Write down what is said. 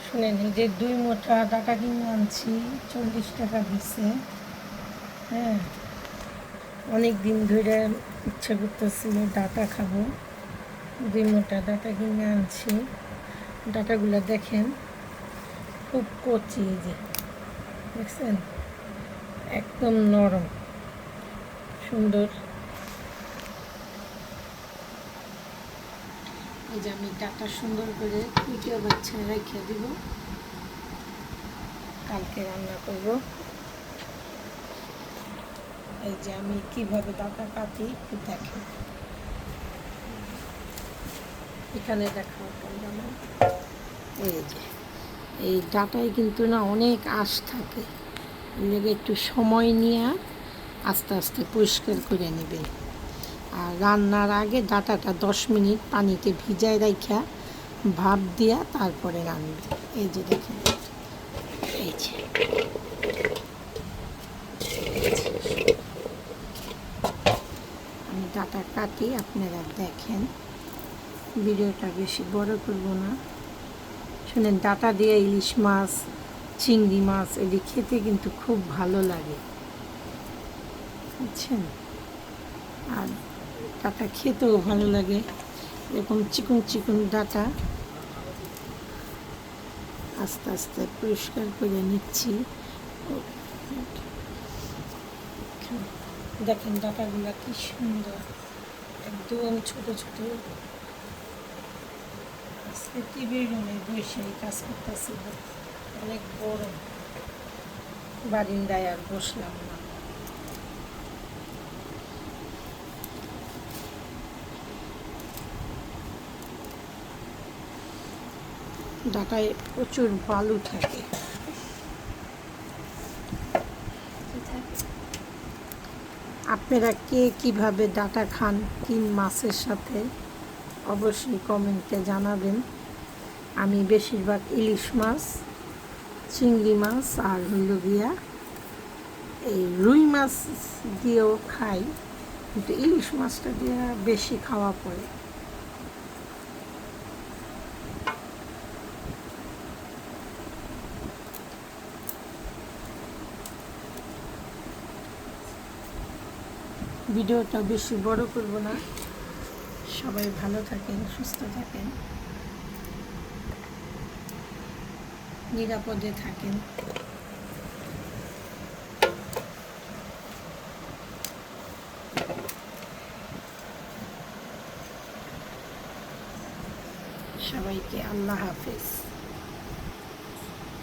শুনেন, এই যে 2 মোটা ডাটা কিনে আনছি, 40 টাকা দিছে। হ্যাঁ, অনেক দিন ধরে ইচ্ছা করতেছিল ডাটা খাবো। 2 মোটা ডাটা কিনে আনছি। ডাটাগুলো দেখেন, খুব কচি। এই যে দেখছেন, একদম নরম, সুন্দর। এই যে আমি ডাটা সুন্দর করে কুইটে বাচ্চা রেখে দিব, কালকে রান্না করব। এই যে আমি কিভাবে ডাটা কাটি একটু দেখেন। এখানে দেখাও কেমন। এই যে এই ডাটায় কিন্তু না অনেক আঁশ থাকে, এগুলোকে একটু সময় নিয়ে আস্তে আস্তে পরিষ্কার করে নেবেন। আর রান্নার আগে ডাটাটা 10 মিনিট পানিতে ভিজায় রাখা ভাপ দিয়া তারপরে রান্না। এই যে দেখেন, এই যে আমি ডাটা কাটি, আপনারা দেখেন। ভিডিওটা বেশি বড় করব না। শুনেন, ডাটা দিয়ে ইলিশ মাছ, চিংড়ি মাছ এটি খেতে কিন্তু খুব ভালো লাগে, বুঝছেন। আর ডাটা খেতেও ভালো লাগে। এরকম চিকন চিকন ডাটা আস্তে আস্তে পরিষ্কার করে নিচ্ছি। দেখেন ডাটাগুলো কি সুন্দর, একদম ছোট ছোট। আজকে টিভির রুমে বসে কাজ করতেছিল, অনেক গরম, বারিন্দায় আর বসলাম না। ডাটায় প্রচুর বালু থাকে। আপনারা কে কীভাবে ডাটা খান তিন মাছের সাথে অবশ্যই কমেন্টে জানাবেন। আমি বেশিরভাগ ইলিশ মাছ, চিংড়ি মাছ আর হইল গিয়া এই রুই মাছ দিয়েও খাই, কিন্তু ইলিশ মাছটা দিয়ে বেশি খাওয়া পড়ে। ভিডিওটা বেশি বড় করব না। সবাই ভালো থাকেন, সুস্থ থাকেন, নিরাপদে থাকেন। সবাইকে আল্লাহ হাফেজ।